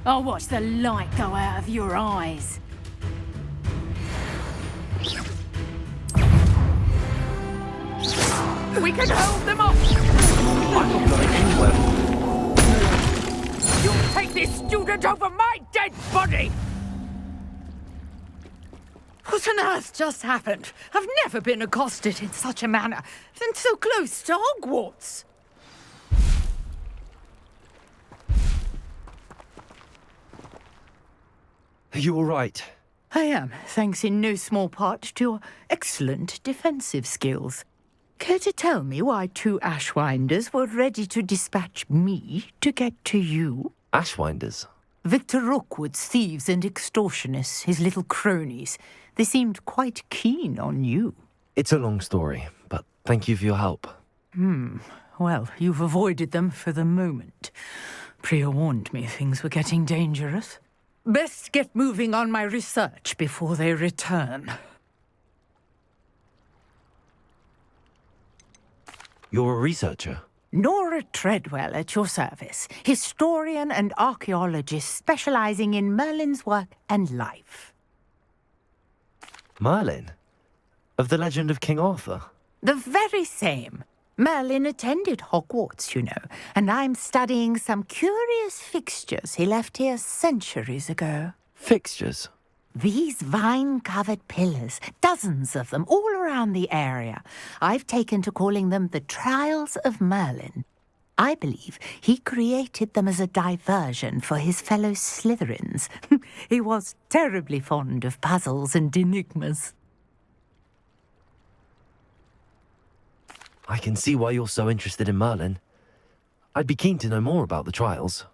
I'll watch the light go out of your eyes. We can hold them off! I'm not going anywhere. You'll take this student over my dead body! What on earth just happened? I've never been accosted in such a manner, and so close to Hogwarts. Are you all right? I am, thanks in no small part to your excellent defensive skills. Care to tell me why 2 Ashwinders were ready to dispatch me to get to you? Ashwinders? Victor Rookwood's thieves and extortionists, his little cronies. They seemed quite keen on you. It's a long story, but thank you for your help. Well, you've avoided them for the moment. Priya warned me things were getting dangerous. Best get moving on my research before they return. You're a researcher? Nora Treadwell at your service, historian and archaeologist specializing in Merlin's work and life. Merlin? Of the legend of King Arthur? The very same. Merlin attended Hogwarts, you know, and I'm studying some curious fixtures he left here centuries ago. Fixtures? These vine-covered pillars, dozens of them, all around the area. I've taken to calling them the Trials of Merlin. I believe he created them as a diversion for his fellow Slytherins. He was terribly fond of puzzles and enigmas. I can see why you're so interested in Merlin. I'd be keen to know more about the trials.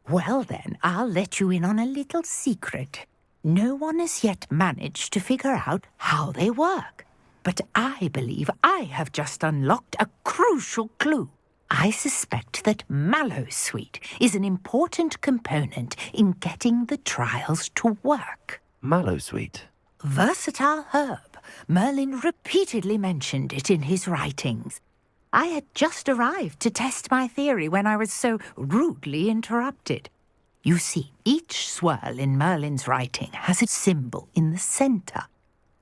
Well then, I'll let you in on a little secret. No one has yet managed to figure out how they work. But I believe I have just unlocked a crucial clue. I suspect that Mallowsweet is an important component in getting the trials to work. Mallowsweet? Versatile herb. Merlin repeatedly mentioned it in his writings. I had just arrived to test my theory when I was so rudely interrupted. You see, each swirl in Merlin's writing has a symbol in the centre.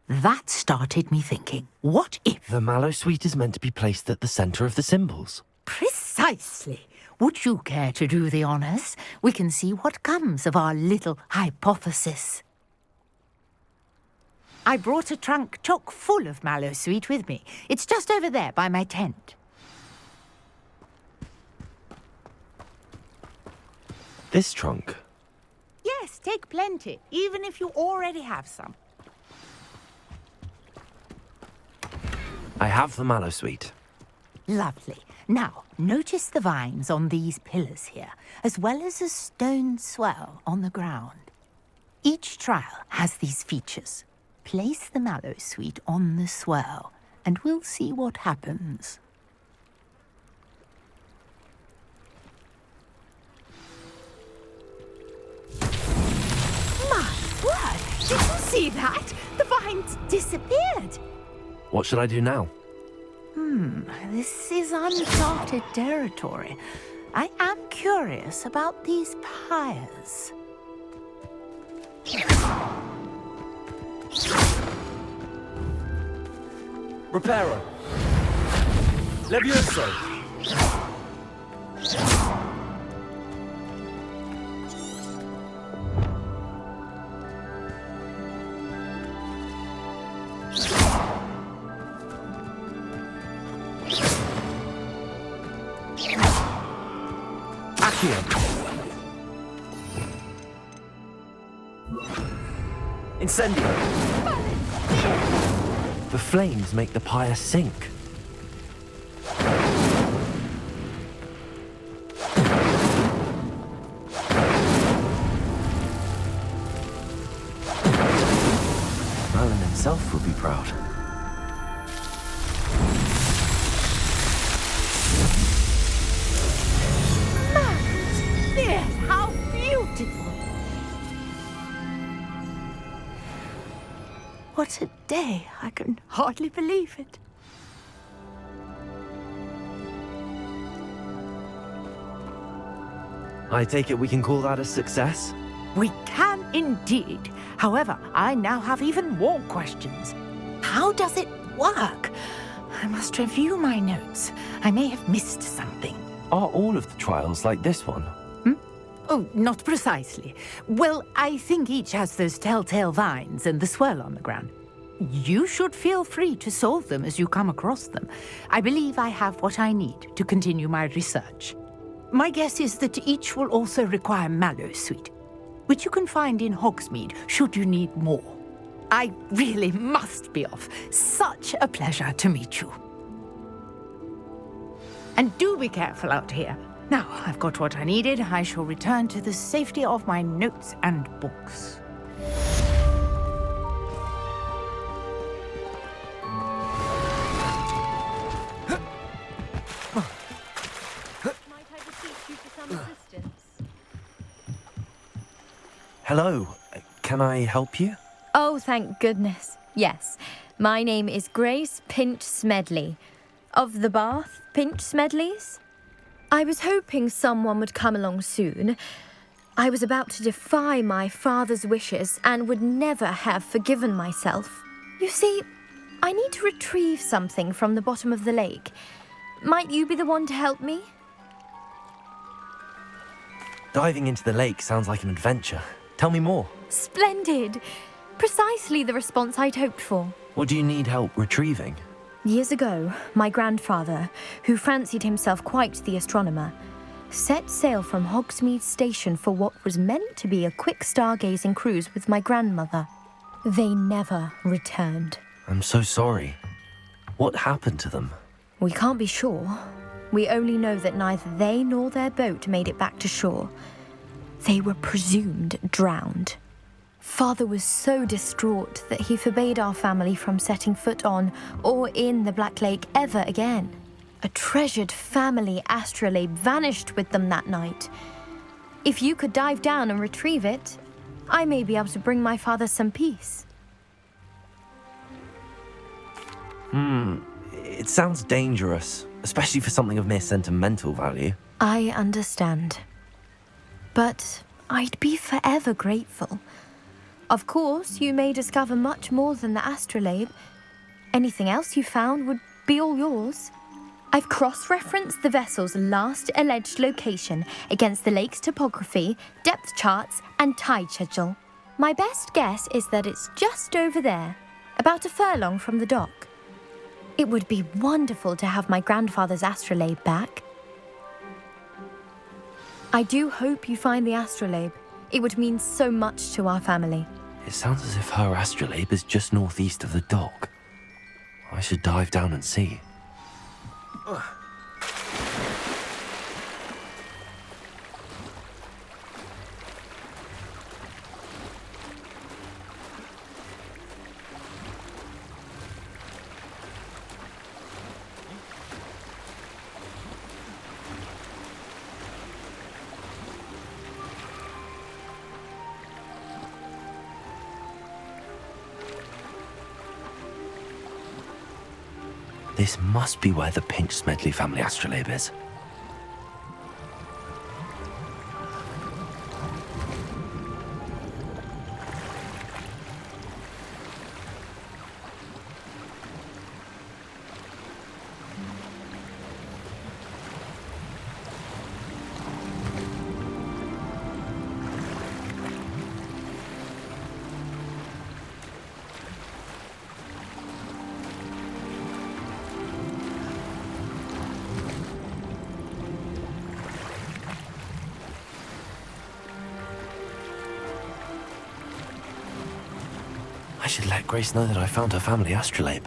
That started me thinking, what if... The Mallowsweet is meant to be placed at the centre of the symbols. Precisely. Would you care to do the honours? We can see what comes of our little hypothesis. I brought a trunk chock full of Mallowsweet with me. It's just over there by my tent. This trunk? Yes, take plenty, even if you already have some. I have the Mallowsweet. Lovely. Now, notice the vines on these pillars here, as well as a stone swell on the ground. Each trial has these features. Place the Mallowsweet on the swirl, and we'll see what happens. My word! Did you see that? The vines disappeared. What should I do now? This is uncharted territory. I am curious about these pyres. Reparo! Levioso! Incendio! The flames make the pyre sink. Merlin himself will be proud. Yes, how beautiful! What a day! I can hardly believe it. I take it we can call that a success? We can indeed. However, I now have even more questions. How does it work? I must review my notes. I may have missed something. Are all of the trials like this one? Oh, not precisely. Well, I think each has those telltale vines and the swirl on the ground. You should feel free to solve them as you come across them. I believe I have what I need to continue my research. My guess is that each will also require mallowsweet, which you can find in Hogsmeade should you need more. I really must be off. Such a pleasure to meet you. And do be careful out here. Now, I've got what I needed. I shall return to the safety of my notes and books. Might I beseech you for some assistance? Hello. Can I help you? Oh, thank goodness. Yes. My name is Grace Pinch Smedley. Of the Bath Pinch Smedleys? I was hoping someone would come along soon. I was about to defy my father's wishes and would never have forgiven myself. You see, I need to retrieve something from the bottom of the lake. Might you be the one to help me? Diving into the lake sounds like an adventure. Tell me more. Splendid! Precisely the response I'd hoped for. What do you need help retrieving? Years ago, my grandfather, who fancied himself quite the astronomer, set sail from Hogsmeade Station for what was meant to be a quick stargazing cruise with my grandmother. They never returned. I'm so sorry. What happened to them? We can't be sure. We only know that neither they nor their boat made it back to shore. They were presumed drowned. Father was so distraught that he forbade our family from setting foot on or in the Black Lake ever again. A treasured family astrolabe vanished with them that night. If you could dive down and retrieve it, I may be able to bring my father some peace. It sounds dangerous, especially for something of mere sentimental value. I understand. But I'd be forever grateful. Of course, you may discover much more than the astrolabe. Anything else you found would be all yours. I've cross-referenced the vessel's last alleged location against the lake's topography, depth charts, and tide schedule. My best guess is that it's just over there, about a furlong from the dock. It would be wonderful to have my grandfather's astrolabe back. I do hope you find the astrolabe. It would mean so much to our family. It sounds as if her astrolabe is just northeast of the dock. I should dive down and see. This must be where the Pinch Smedley family astrolabe is. I should let Grace know that I found her family astrolabe.